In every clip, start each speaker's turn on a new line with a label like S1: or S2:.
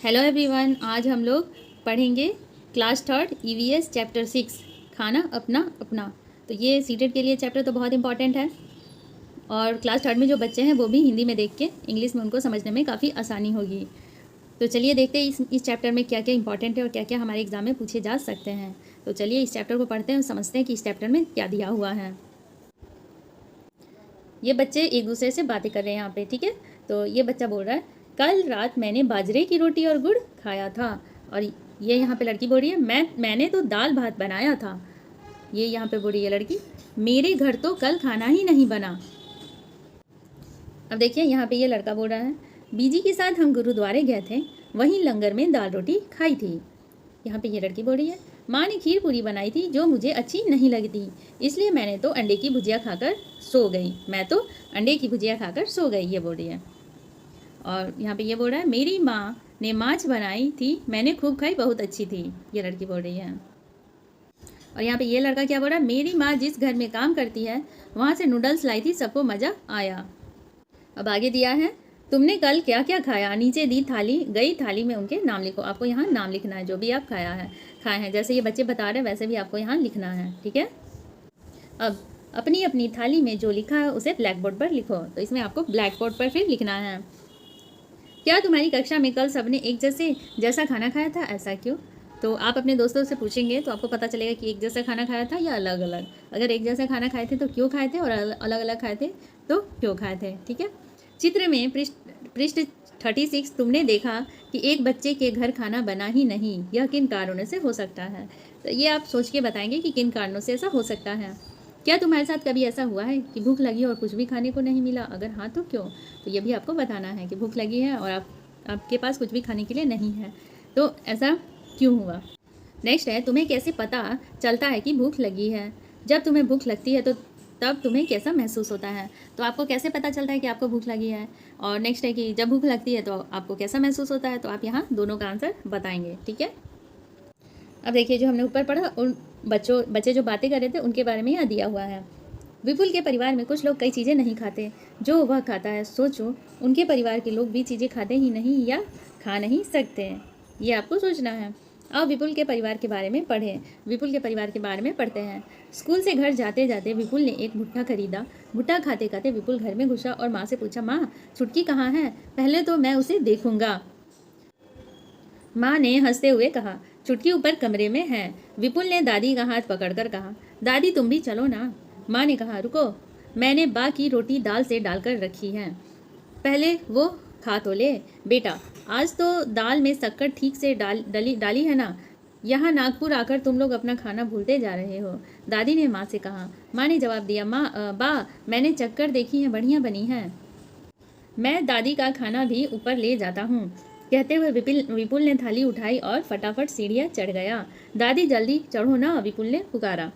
S1: Hello everyone, आज हम लोग पढ़ेंगे क्लास थर्ड ईवीएस चैप्टर 6 खाना अपना अपना। तो ये सीटेट के लिए चैप्टर तो बहुत इंपॉर्टेंट है और क्लास थर्ड में जो बच्चे हैं वो भी हिंदी में देख के इंग्लिश में उनको समझने में काफ़ी आसानी होगी। तो चलिए देखते हैं इस चैप्टर में क्या क्या इंपॉर्टेंट है और क्या क्या हमारे एग्ज़ाम में पूछे जा सकते हैं। तो चलिए इस चैप्टर को पढ़ते हैं और समझते हैं कि इस चैप्टर में क्या दिया हुआ है। ये बच्चे एक दूसरे से बातें कर रहे हैं यहाँ पे, ठीक है। तो ये बच्चा बोल रहा है कल रात मैंने बाजरे की रोटी और गुड़ खाया था। और ये यहाँ पे लड़की बोल रही है मैंने तो दाल भात बनाया था। ये यहाँ पे बोल रही है लड़की मेरे घर तो कल खाना ही नहीं बना। अब देखिए यहाँ पे ये लड़का बोल रहा है बीजी के साथ हम गुरुद्वारे गए थे, वहीं लंगर में दाल रोटी खाई थी। यहाँ पे ये लड़की बोल रही है माँ ने खीर पूरी बनाई थी जो मुझे अच्छी नहीं लगती, इसलिए मैंने तो अंडे की भुजिया खाकर सो गई। मैं तो अंडे की भुजिया खाकर सो गई, ये बोल रही है। और यहाँ पे ये बोल रहा है मेरी माँ ने माछ बनाई थी, मैंने खूब खाई, बहुत अच्छी थी। ये लड़की बोल रही है। और यहाँ पे ये लड़का क्या बोल रहा है मेरी माँ जिस घर में काम करती है वहाँ से नूडल्स लाई थी, सबको मज़ा आया। अब आगे दिया है तुमने कल क्या क्या खाया, नीचे दी थाली, गई थाली में उनके नाम लिखो। आपको यहाँ नाम लिखना है जो भी आप खाए हैं। जैसे ये बच्चे बता रहे हैं वैसे भी आपको यहाँ लिखना है, ठीक है। अब अपनी अपनी थाली में जो लिखा है उसे ब्लैक बोर्ड पर लिखो। तो इसमें आपको ब्लैक बोर्ड पर फिर लिखना है क्या तुम्हारी कक्षा में कल सबने एक जैसा खाना खाया था, ऐसा क्यों। तो आप अपने दोस्तों से पूछेंगे तो आपको पता चलेगा कि एक जैसा खाना खाया था या अलग अलग। अगर एक जैसा खाना खाए थे तो क्यों खाए थे, और अलग अलग खाए थे तो क्यों खाए थे, ठीक है। चित्र में पृष्ठ 36 तुमने देखा कि एक बच्चे के घर खाना बना ही नहीं, यह किन कारणों से हो सकता है। तो ये आप सोच के बताएंगे कि किन कारणों से ऐसा हो सकता है। क्या तुम्हारे साथ कभी ऐसा हुआ है कि भूख लगी और कुछ भी खाने को नहीं मिला, अगर हाँ तो क्यों। तो ये भी आपको बताना है कि भूख लगी है और आपके पास कुछ भी खाने के लिए नहीं है, तो ऐसा क्यों हुआ। नेक्स्ट है तुम्हें कैसे पता चलता है कि भूख लगी है। जब तुम्हें भूख लगती है तो तब तुम्हें कैसा महसूस होता है। तो आपको कैसे पता चलता है कि आपको भूख लगी है। और नेक्स्ट है कि जब भूख लगती है तो आपको कैसा महसूस होता है। तो आप यहाँ दोनों का आंसर बताएंगे, ठीक है। अब देखिए जो हमने ऊपर पढ़ा उन बच्चे जो बातें कर रहे थे उनके बारे में यहाँ दिया हुआ है। विपुल के परिवार में कुछ लोग कई चीज़ें नहीं खाते जो वह खाता है। सोचो उनके परिवार के लोग भी चीज़ें खाते ही नहीं या खा नहीं सकते, ये आपको सोचना है। अब विपुल के परिवार के बारे में पढ़ें। विपुल के परिवार के बारे में पढ़ते हैं। स्कूल से घर जाते जाते विपुल ने एक भुट्टा खरीदा। भुट्टा खाते खाते विपुल घर में घुसा और माँ से पूछा माँ छुटकी कहाँ है, पहले तो मैं उसे देखूंगा। माँ ने हंसते हुए कहा चुटकी ऊपर कमरे में है। विपुल ने दादी का हाथ पकड़कर कहा दादी तुम भी चलो ना। माँ ने कहा रुको, मैंने बाकी रोटी दाल से डालकर रखी है, पहले वो खा तो ले। बेटा आज तो दाल में शक्कर ठीक से डाली है ना, यहाँ नागपुर आकर तुम लोग अपना खाना भूलते जा रहे हो, दादी ने माँ से कहा। माँ ने जवाब दिया बा मैंने चक्कर देखी है, बढ़िया बनी है, मैं दादी का खाना भी ऊपर ले जाता हूँ। कहते हुए विपुल ने थाली उठाई और फटाफट सीढ़ियाँ चढ़ गया। दादी जल्दी चढ़ो ना, विपुल ने पुकारा।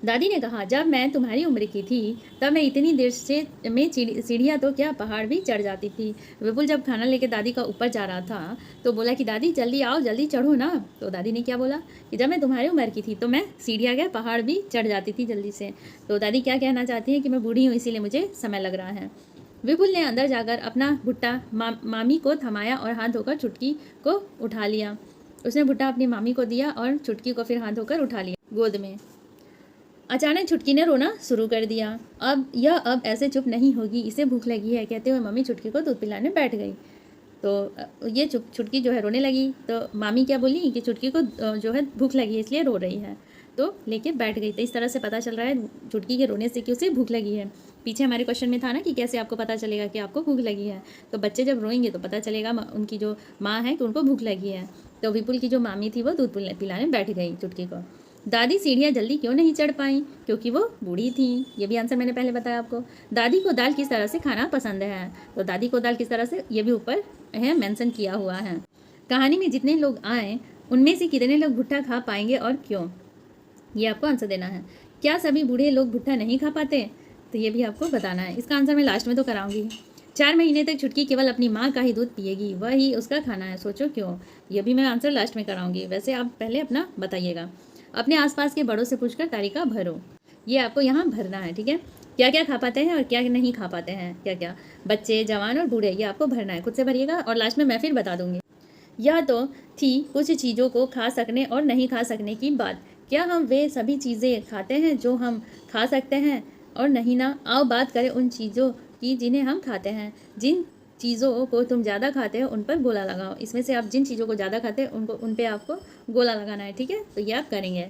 S1: दादी ने कहा जब मैं तुम्हारी उम्र की थी तब मैं इतनी देर से में सीढ़ियाँ तो क्या पहाड़ भी चढ़ जाती थी। विपुल जब खाना लेके दादी का ऊपर जा रहा था तो बोला कि दादी जल्दी आओ, जल्दी चढ़ो ना। तो दादी ने क्या बोला कि जब मैं तुम्हारी उम्र की थी तो मैं सीढ़ियाँ क्या पहाड़ भी चढ़ जाती थी जल्दी से। तो दादी क्या कहना चाहती है कि मैं बूढ़ी हूँ इसीलिए मुझे समय लग रहा है। विपुल ने अंदर जाकर अपना भुट्टा मामी को थमाया और हाथ धोकर चुटकी को उठा लिया। उसने भुट्टा अपनी मामी को दिया और चुटकी को फिर हाथ धोकर उठा लिया गोद में। अचानक चुटकी ने रोना शुरू कर दिया। अब ऐसे चुप नहीं होगी, इसे भूख लगी है, कहते हुए मम्मी चुटकी को दूध पिलाने बैठ गई। तो ये चुटकी जो है रोने लगी। तो मामी क्या बोली कि चुटकी को जो है भूख लगी है इसलिए रो रही है, तो लेके बैठ गई। तो इस तरह से पता चल रहा है चुटकी के रोने से कि उसे भूख लगी है। पीछे हमारे क्वेश्चन में था ना कि कैसे आपको पता चलेगा कि आपको भूख लगी है। तो बच्चे जब रोएंगे तो पता चलेगा उनकी जो माँ है कि उनको भूख लगी है। तो विपुल की जो मामी थी वो दूध पिलाने बैठ गई चुटकी को। दादी सीढ़ियाँ जल्दी क्यों नहीं चढ़ पाई, क्योंकि वो बूढ़ी थी। ये भी आंसर मैंने पहले बताया आपको। दादी को दाल किस तरह से खाना पसंद है। तो दादी को दाल किस तरह से ये भी ऊपर है मेंशन किया हुआ है। कहानी में जितने लोग आए उनमें से कितने लोग भुट्टा खा पाएंगे और क्यों, ये आपको आंसर देना है। क्या सभी बूढ़े लोग भुट्टा नहीं खा पाते, तो ये भी आपको बताना है। इसका आंसर मैं लास्ट में तो कराऊंगी। 4 महीने तक छुटकी केवल अपनी माँ का ही दूध पिएगी, वही उसका खाना है, सोचो क्यों। ये भी मैं आंसर लास्ट में कराऊंगी, वैसे आप पहले अपना बताइएगा। अपने आसपास के बड़ों से पूछकर तालिका भरो, ये आपको यहाँ भरना है, ठीक है। क्या क्या खा पाते हैं और क्या नहीं खा पाते हैं, क्या क्या बच्चे, जवान और बूढ़े, ये आपको भरना है, खुद से भरिएगा और लास्ट में मैं फिर बता दूंगी। यह तो थी कुछ चीज़ों को खा सकने और नहीं खा सकने की बात। क्या हम वे सभी चीज़ें खाते हैं जो हम खा सकते हैं और नहीं ना? आओ बात करें उन चीज़ों की जिन्हें हम खाते हैं। जिन चीज़ों को तुम ज़्यादा खाते हो उन पर गोला लगाओ। इसमें से आप जिन चीज़ों को ज़्यादा खाते हैं उन पे आपको गोला लगाना है, ठीक है? तो ये आप करेंगे,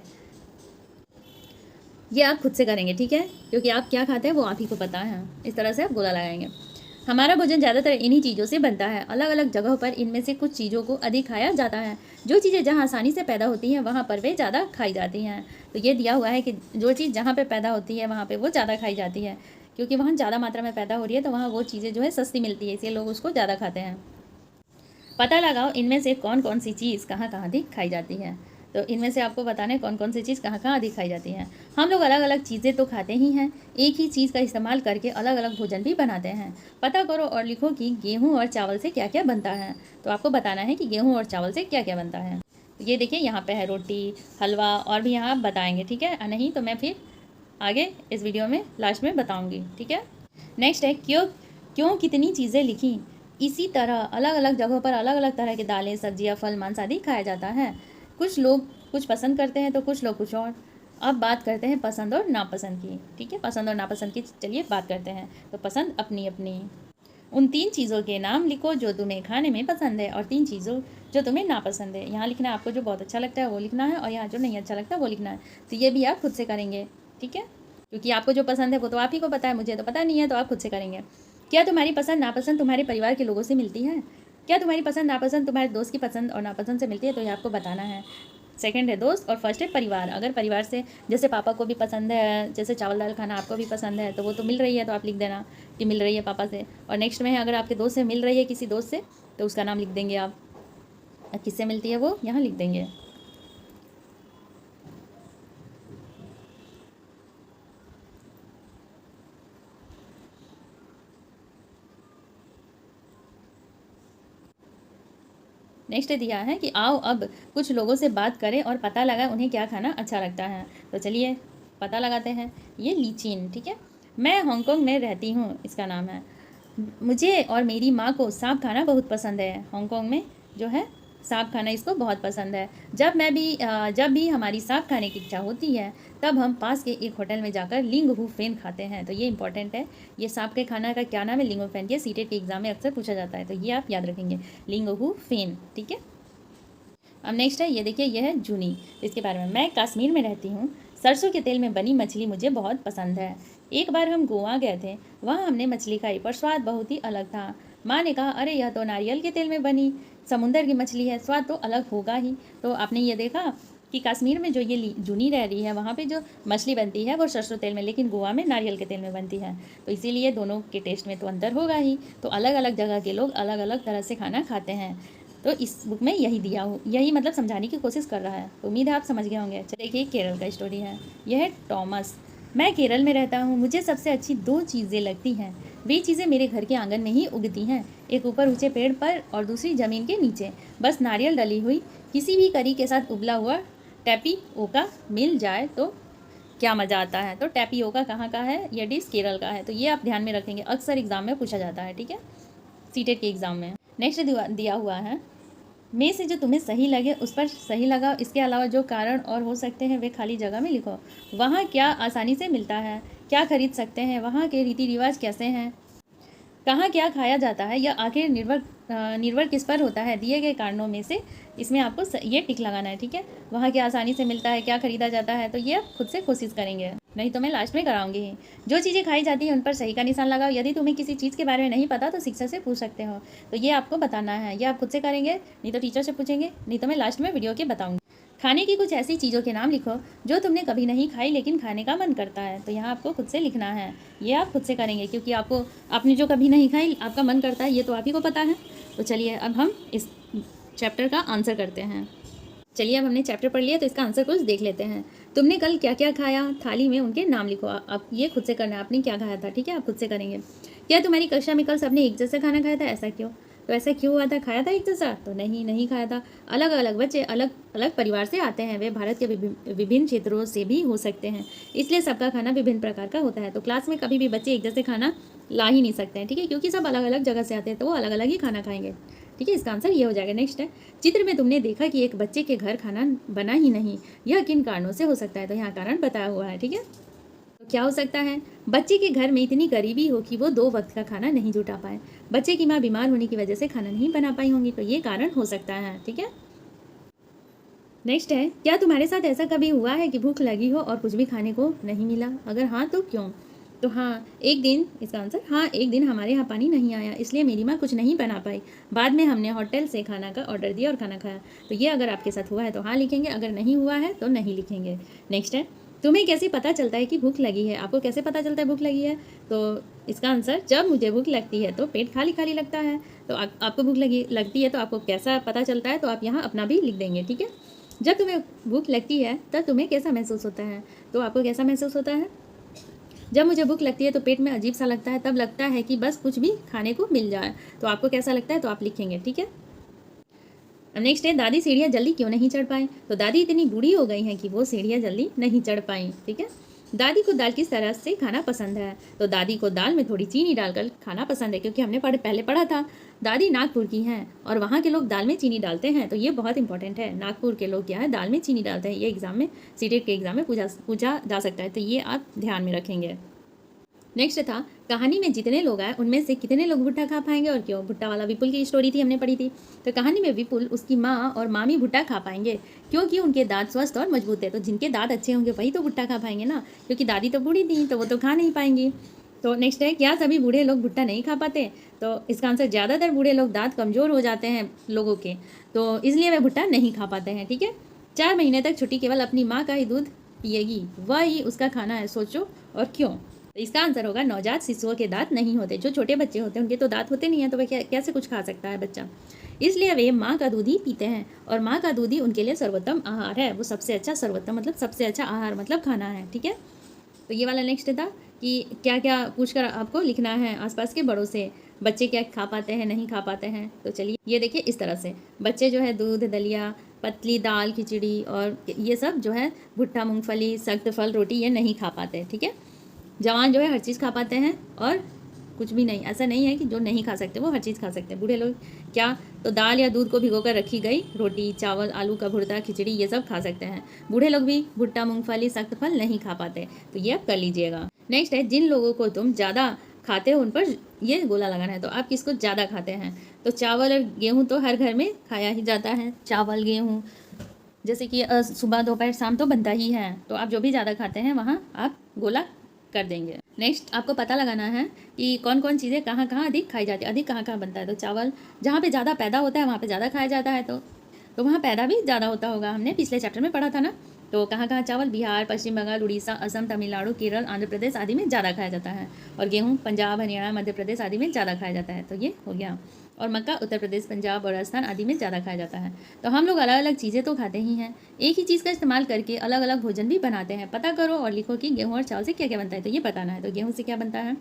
S1: ये आप खुद से करेंगे, ठीक है? क्योंकि आप क्या खाते हैं वो आप ही को पता है। इस तरह से आप गोला लगाएंगे। हमारा भोजन ज़्यादातर इन्हीं चीज़ों से बनता है। अलग अलग जगहों पर इनमें से कुछ चीज़ों को अधिक खाया जाता है। जो चीज़ें जहाँ आसानी से पैदा होती हैं वहाँ पर वे ज़्यादा खाई जाती हैं। तो ये दिया हुआ है कि जो चीज़ जहाँ पे पैदा होती है वहाँ पे वो ज़्यादा खाई जाती है, क्योंकि वहाँ ज़्यादा मात्रा में पैदा हो रही है तो वहाँ वो चीज़ें जो है सस्ती मिलती है, इसलिए लोग उसको ज़्यादा खाते हैं। पता लगाओ इनमें से कौन कौन सी चीज़ कहाँ कहाँ अधिक खाई जाती है। तो इनमें से आपको बताना है कौन कौन सी चीज़ कहाँ कहाँ अधिक खाई जाती है। हम लोग अलग अलग चीज़ें तो खाते ही हैं, एक ही चीज़ का इस्तेमाल करके अलग अलग भोजन भी बनाते हैं। पता करो और लिखो कि गेहूँ और चावल से क्या क्या बनता है। तो आपको बताना है कि गेहूँ और चावल से क्या क्या बनता है। तो ये देखिए यहाँ पे है रोटी, हलवा और भी यहाँ आप बताएंगे, ठीक है? नहीं तो मैं फिर आगे इस वीडियो में लास्ट में बताऊँगी, ठीक है? नेक्स्ट है क्यों क्यों कितनी चीज़ें लिखी। इसी तरह अलग अलग जगहों पर अलग अलग तरह की दालें, सब्जियां, फल, मांस आदि खाया जाता है। कुछ लोग कुछ पसंद करते हैं तो कुछ लोग कुछ और। अब बात करते हैं पसंद और नापसंद की, ठीक है? पसंद और नापसंद की चलिए बात करते हैं। तो पसंद अपनी अपनी। उन 3 चीज़ों के नाम लिखो जो तुम्हें खाने में पसंद है और 3 चीज़ों जो तुम्हें नापसंद है। यहाँ लिखना है आपको जो बहुत अच्छा लगता है वो लिखना है, और यहाँ जो नहीं अच्छा लगता वो लिखना है। तो ये भी आप खुद से करेंगे, ठीक है? क्योंकि आपको जो पसंद है वो तो आप ही को पता है, मुझे तो पता नहीं है, तो आप खुद से करेंगे। क्या तुम्हारी पसंद नापसंद तुम्हारे परिवार के लोगों से मिलती है? क्या तुम्हारी पसंद नापसंद तुम्हारे दोस्त की पसंद और नापसंद से मिलती है? तो ये आपको बताना है। सेकंड है दोस्त और फर्स्ट है परिवार। अगर परिवार से जैसे पापा को भी पसंद है, जैसे चावल दाल खाना आपको भी पसंद है, तो वो तो मिल रही है तो आप लिख देना कि मिल रही है पापा से। और नेक्स्ट में है अगर आपके दोस्त से मिल रही है किसी दोस्त से तो उसका नाम लिख देंगे आप। किससे मिलती है वो यहाँ लिख देंगे। नेक्स्ट दिया है कि आओ अब कुछ लोगों से बात करें और पता लगा उन्हें क्या खाना अच्छा लगता है। तो चलिए पता लगाते हैं। ये लीचीन, ठीक है? मैं हांगकांग में रहती हूँ, इसका नाम है। मुझे और मेरी माँ को सांप खाना बहुत पसंद है। हांगकांग में जो है सांप खाना इसको बहुत पसंद है। जब भी हमारी सांप खाने की इच्छा होती है तब हम पास के एक होटल में जाकर लिंग हू फेन खाते हैं। तो ये इंपॉर्टेंट है। ये सांप के खाना का क्या नाम है? लिंग हू फेन। ये सीटेट के एग्जाम में अक्सर पूछा जाता है, तो ये आप याद रखेंगे, लिंग हू फेन, ठीक है? अब नेक्स्ट है, ये देखिए, यह है जूनी। इसके बारे में, मैं कश्मीर में रहती हूँ। सरसों के तेल में बनी मछली मुझे बहुत पसंद है। एक बार हम गोवा गए थे, वहाँ हमने मछली खाई पर स्वाद बहुत ही अलग था। माँ ने कहा, अरे यह तो नारियल के तेल में बनी समुंदर की मछली है, स्वाद तो अलग होगा ही। तो आपने ये देखा कि कश्मीर में जो ये जूनी रह रही है वहाँ पे जो मछली बनती है वो सरसों तेल में, लेकिन गोवा में नारियल के तेल में बनती है। तो इसीलिए दोनों के टेस्ट में तो अंतर होगा ही। तो अलग अलग जगह के लोग अलग अलग तरह से खाना खाते हैं। तो इस बुक में यही मतलब समझाने की कोशिश कर रहा है। तो उम्मीद है आप समझ गए होंगे। चलिए देखिए, केरल का स्टोरी है। यह है टॉमस। मैं केरल में रहता हूँ। मुझे सबसे अच्छी 2 चीज़ें लगती हैं। वे चीज़ें मेरे घर के आंगन में ही उगती हैं, एक ऊपर ऊंचे पेड़ पर और दूसरी ज़मीन के नीचे। बस नारियल डली हुई किसी भी करी के साथ उबला हुआ टैपियोका मिल जाए तो क्या मज़ा आता है। तो टैपियोका कहाँ का है? ये डिश केरल का है। तो ये आप ध्यान में रखेंगे, अक्सर एग्जाम में पूछा जाता है, ठीक है? सीटेट के एग्ज़ाम में। नेक्स्ट दिया हुआ है, में से जो तुम्हें सही लगे उस पर सही लगाओ। इसके अलावा जो कारण और हो सकते हैं वे खाली जगह में लिखो। वहाँ क्या आसानी से मिलता है? क्या खरीद सकते हैं? वहाँ के रीति रिवाज कैसे हैं? कहाँ क्या खाया जाता है? यह आखिर निर्भर किस पर होता है? दिए गए कारणों में से इसमें आपको ये टिक लगाना है, ठीक है? वहाँ क्या आसानी से मिलता है, क्या खरीदा जाता है, तो ये आप खुद से कोशिश करेंगे, नहीं तो मैं लास्ट में कराऊंगी ही। जो चीज़ें खाई जाती हैं उन पर सही का निशान लगाओ। यदि तुम्हें किसी चीज़ के बारे में नहीं पता तो शिक्षक से पूछ सकते हो। तो ये आपको बताना है, ये आप खुद से करेंगे, नहीं तो टीचर से पूछेंगे, नहीं तो मैं लास्ट में वीडियो के बताऊँगी। खाने की कुछ ऐसी चीज़ों के नाम लिखो जो तुमने कभी नहीं खाई लेकिन खाने का मन करता है। तो यहाँ आपको खुद से लिखना है, ये आप खुद से करेंगे, क्योंकि आपने जो कभी नहीं खाई आपका मन करता है, ये तो आप ही को पता है। तो चलिए अब हम इस चैप्टर का आंसर करते हैं। चलिए अब हमने चैप्टर पढ़ लिया तो इसका आंसर कुछ देख लेते हैं। तुमने कल क्या क्या खाया? थाली में उनके नाम लिखो। आप ये खुद से करना है, आपने क्या खाया था, ठीक है? आप खुद से करेंगे। क्या तुम्हारी कक्षा में कल सबने एक जैसा खाना खाया था? ऐसा क्यों? तो ऐसा क्यों हुआ था? खाया था एक जैसा? तो नहीं खाया था। अलग अलग बच्चे अलग अलग परिवार से आते हैं, वे भारत के विभिन्न क्षेत्रों से भी हो सकते हैं, इसलिए सबका खाना विभिन्न प्रकार का होता है। तो क्लास में कभी भी बच्चे एक जैसे खाना ला ही नहीं सकते हैं, ठीक है? क्योंकि सब अलग अलग जगह से आते हैं तो वो अलग अलग ही खाना खाएंगे, ठीक है? ठीक है, इसका आंसर ये हो जाएगा। नेक्स्ट है, चित्र में तुमने देखा कि एक बच्चे के घर खाना बना ही नहीं, यह किन कारणों से हो सकता है? तो यहाँ कारण बताया हुआ है। ठीक है, तो क्या हो सकता है? बच्चे के घर में इतनी गरीबी हो कि वो 2 वक्त का खाना नहीं जुटा पाए, बच्चे की माँ बीमार होने की वजह से खाना नहीं बना पाई होंगी, तो ये कारण हो सकता है। ठीक है, नेक्स्ट है, क्या तुम्हारे साथ ऐसा कभी हुआ है कि भूख लगी हो और कुछ भी खाने को नहीं मिला? अगर हाँ तो क्यों? तो हाँ, एक दिन, इसका आंसर हाँ, एक दिन हमारे यहाँ पानी नहीं आया, इसलिए मेरी माँ कुछ नहीं बना पाई। बाद में हमने होटल से खाना का ऑर्डर दिया और खाना खाया। तो ये अगर आपके साथ हुआ है तो हाँ लिखेंगे, अगर नहीं हुआ है तो नहीं लिखेंगे। नेक्स्ट है, तुम्हें कैसे पता चलता है कि भूख लगी है? आपको कैसे पता चलता है भूख लगी है? तो इसका आंसर, जब मुझे भूख लगती है तो पेट खाली खाली लगता है। तो आपको भूख लगती है तो आपको कैसा पता चलता है? तो आप यहाँ अपना भी लिख देंगे। ठीक है, जब तुम्हें भूख लगती है तब तुम्हें कैसा महसूस होता है? तो आपको कैसा महसूस होता है? जब मुझे भूख लगती है तो पेट में अजीब सा लगता है, तब लगता है कि बस कुछ भी खाने को मिल जाए। तो आपको कैसा लगता है? तो आप लिखेंगे। ठीक है, अब नेक्स्ट है, दादी सीढ़ियाँ जल्दी क्यों नहीं चढ़ पाई? तो दादी इतनी बूढ़ी हो गई हैं कि वो सीढ़ियाँ जल्दी नहीं चढ़ पाई। ठीक है, दादी को दाल किस तरह से खाना पसंद है? तो दादी को दाल में थोड़ी चीनी डालकर खाना पसंद है, क्योंकि हमने पहले पढ़ा था दादी नागपुर की हैं और वहाँ के लोग दाल में चीनी डालते हैं। तो ये बहुत इंपॉर्टेंट है, नागपुर के लोग क्या है, दाल में चीनी डालते हैं। ये एग्जाम में, सीटेट के एग्जाम में पूछा जा सकता है, तो ये आप ध्यान में रखेंगे। नेक्स्ट था, कहानी में जितने लोग आए उनमें से कितने लोग भुट्टा खा पाएंगे और क्यों? भुट्टा वाला विपुल की स्टोरी थी, हमने पढ़ी थी। तो कहानी में विपुल, उसकी माँ और मामी भुट्टा खा पाएंगे क्योंकि उनके दांत स्वस्थ और मजबूत है। तो जिनके दांत अच्छे होंगे वही तो भुट्टा खा पाएंगे ना, क्योंकि दादी तो बूढ़ी थी तो वो तो खा नहीं पाएंगी। तो नेक्स्ट है, क्या सभी बूढ़े लोग भुट्टा नहीं खा पाते? तो इसका आंसर, ज़्यादातर बूढ़े लोग दांत कमज़ोर हो जाते हैं लोगों के, तो इसलिए वे भुट्टा नहीं खा पाते हैं। ठीक है, 4 महीने तक छुट्टी केवल अपनी माँ का ही दूध पिएगी, वह ही उसका खाना है, सोचो और क्यों? तो इसका आंसर होगा, नवजात शिशुओं के दांत नहीं होते। जो छोटे बच्चे होते हैं उनके तो दांत होते नहीं हैं, तो वह कैसे कुछ खा सकता है बच्चा? इसलिए वे माँ का दूध ही पीते हैं और माँ का दूध ही उनके लिए सर्वोत्तम आहार है। वो सबसे अच्छा, सर्वोत्तम मतलब सबसे अच्छा आहार मतलब खाना है। ठीक है, तो ये वाला नेक्स्ट था कि क्या क्या पूछकर आपको लिखना है आसपास के बड़ों से, बच्चे क्या खा पाते हैं, नहीं खा पाते हैं। तो चलिए ये देखिए, इस तरह से बच्चे जो है दूध, दलिया, पतली दाल, खिचड़ी और ये सब जो है भुट्टा, मूंगफली, सख्त फल, रोटी, ये नहीं खा पाते। ठीक है, जवान जो है हर चीज़ खा पाते हैं और कुछ भी नहीं, ऐसा नहीं है कि जो नहीं खा सकते, वो हर चीज़ खा सकते हैं। बूढ़े लोग क्या, तो दाल या दूध को भिगोकर रखी गई रोटी, चावल, आलू का भुर्ता, खिचड़ी, ये सब खा सकते हैं। बूढ़े लोग भी भुट्टा, मूंगफली, सख्त फल नहीं खा पाते। तो ये आप कर लीजिएगा। नेक्स्ट है, जिन लोगों को तुम ज़्यादा खाते हो उन पर ये गोला लगाना है। तो आप किसको ज़्यादा खाते हैं? तो चावल और गेहूँ तो हर घर में खाया ही जाता है, चावल गेहूँ जैसे कि सुबह दोपहर शाम तो बनता ही है। तो आप जो भी ज़्यादा खाते हैं वहाँ आप गोला कर देंगे। नेक्स्ट आपको पता लगाना है कि कौन कौन चीज़ें कहाँ कहाँ अधिक खाई जाती है, अधिक कहाँ कहाँ बनता है। तो चावल जहाँ पे ज़्यादा पैदा होता है वहाँ पे ज़्यादा खाया जाता है, तो वहाँ पैदा भी ज़्यादा होता होगा, हमने पिछले चैप्टर में पढ़ा था ना। तो कहाँ कहाँ चावल, बिहार, पश्चिम बंगाल, उड़ीसा, असम, तमिलनाडु, केरल, आंध्र प्रदेश आदि में ज़्यादा खाया जाता है। और गेहूँ पंजाब, हरियाणा, मध्य प्रदेश आदि में ज़्यादा खाया जाता है। तो ये हो गया। और मक्का उत्तर प्रदेश, पंजाब और राजस्थान आदि में ज़्यादा खाया जाता है। तो हम लोग अलग अलग चीज़ें तो खाते ही हैं, एक ही चीज़ का इस्तेमाल करके अलग अलग भोजन भी बनाते हैं। पता करो और लिखो कि गेहूँ और चावल से क्या क्या बनता है। तो ये बताना है। तो गेहूँ से क्या बनता है?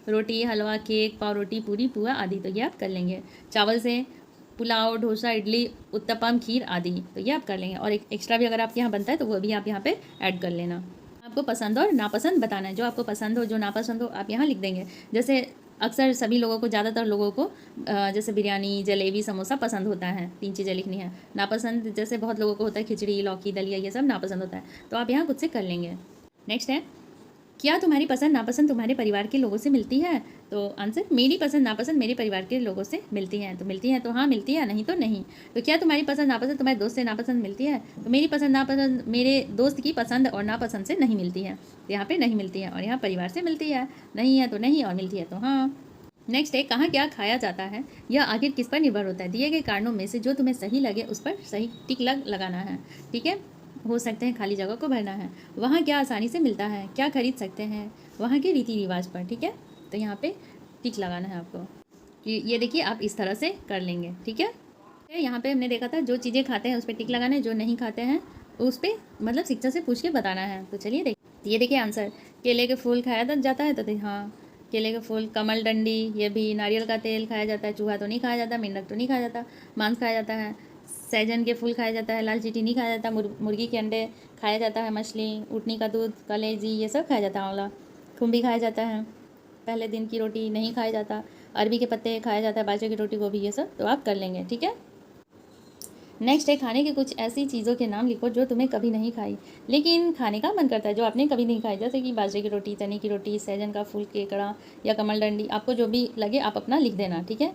S1: रोटी, हलवा, केक, पाव रोटी, पूरी, पुआ आदि। तो ये आप कर लेंगे। चावल से पुलाव, डोसा, इडली, उत्तपम, खीर आदि। तो ये आप कर लेंगे। और एक एक्स्ट्रा भी अगर आपके यहाँ बनता है तो वो भी आप यहाँ पे ऐड कर लेना। आपको पसंद और नापसंद बताना है, जो आपको पसंद हो, जो नापसंद हो आप यहाँ लिख देंगे। जैसे अक्सर सभी लोगों को, ज़्यादातर लोगों को जैसे बिरयानी, जलेबी, समोसा पसंद होता है, 3 चीज़ें लिखनी है। नापसंद जैसे बहुत लोगों को होता है खिचड़ी, लौकी, दलिया, ये सब नापसंद होता है, तो आप यहाँ खुद से कर लेंगे। नेक्स्ट है, क्या तुम्हारी पसंद नापसंद तुम्हारे परिवार के लोगों से मिलती है? तो आंसर, मेरी पसंद नापसंद मेरे परिवार के लोगों से मिलती है। तो मिलती है तो हाँ मिलती है, नहीं तो नहीं। तो क्या तुम्हारी पसंद नापसंद तुम्हारे दोस्त से नापसंद मिलती है? तो मेरी पसंद नापसंद मेरे दोस्त की पसंद और नापसंद से नहीं मिलती है। तो यहाँ पे नहीं मिलती है, और यहाँ परिवार से मिलती है, नहीं है तो नहीं, और मिलती है तो हाँ। नेक्स्ट है, कहाँ क्या खाया जाता है यह आखिर किस पर निर्भर होता है? दिए गए कारणों में से जो तुम्हें सही लगे उस पर सही टिक लगाना है। ठीक है, हो सकते हैं खाली जगह को भरना है। वहाँ क्या आसानी से मिलता है, क्या खरीद सकते हैं, वहाँ के रीति रिवाज पर। ठीक है, तो यहाँ पे टिक लगाना है आपको। ये देखिए, आप इस तरह से कर लेंगे। ठीक है, यहाँ पे हमने देखा था जो चीज़ें खाते हैं उस पर टिक लगाना है, जो नहीं खाते हैं उस पर मतलब शिक्षक से पूछ के बताना है। तो चलिए ये देखिए आंसर, केले के फूल खाया जाता है, तो हाँ केले के फूल। कमल डंडी, ये भी। नारियल का तेल खाया जाता है, चूहा तो नहीं खाया जाता, मेंढक तो नहीं खाया जाता, मांस खाया जाता है। सहजन के फूल खाया जाता है, लाल चींटी नहीं खाया जाता, मुर्गी के अंडे खाया जाता है, मछली, ऊँटनी का दूध, कलेजी, ये सब खाया जाता है। आंवला, खुम्भी खाया जाता है, पहले दिन की रोटी नहीं खाया जाता, अरबी के पत्ते खाया जाता है, बाजरे की रोटी, गोभी, ये सब तो आप कर लेंगे, ठीक है। नेक्स्ट है खाने की कुछ ऐसी चीज़ों के नाम लिखो जो तुम्हें कभी नहीं खाई लेकिन खाने का मन करता है, जो आपने कभी नहीं खाई, जैसे कि बाजरे की रोटी, चने की रोटी, सहजन का फूल, केकड़ा या कमल डंडी, आपको जो भी लगे आप अपना लिख देना, ठीक है।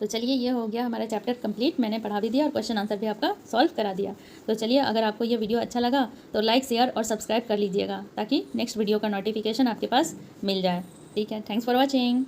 S1: तो चलिए ये हो गया हमारा चैप्टर कंप्लीट, मैंने पढ़ा भी दिया और क्वेश्चन आंसर भी आपका सॉल्व करा दिया। तो चलिए अगर आपको ये वीडियो अच्छा लगा तो लाइक, शेयर और सब्सक्राइब कर लीजिएगा ताकि नेक्स्ट वीडियो का नोटिफिकेशन आपके पास मिल जाए, ठीक है। Thanks for watching.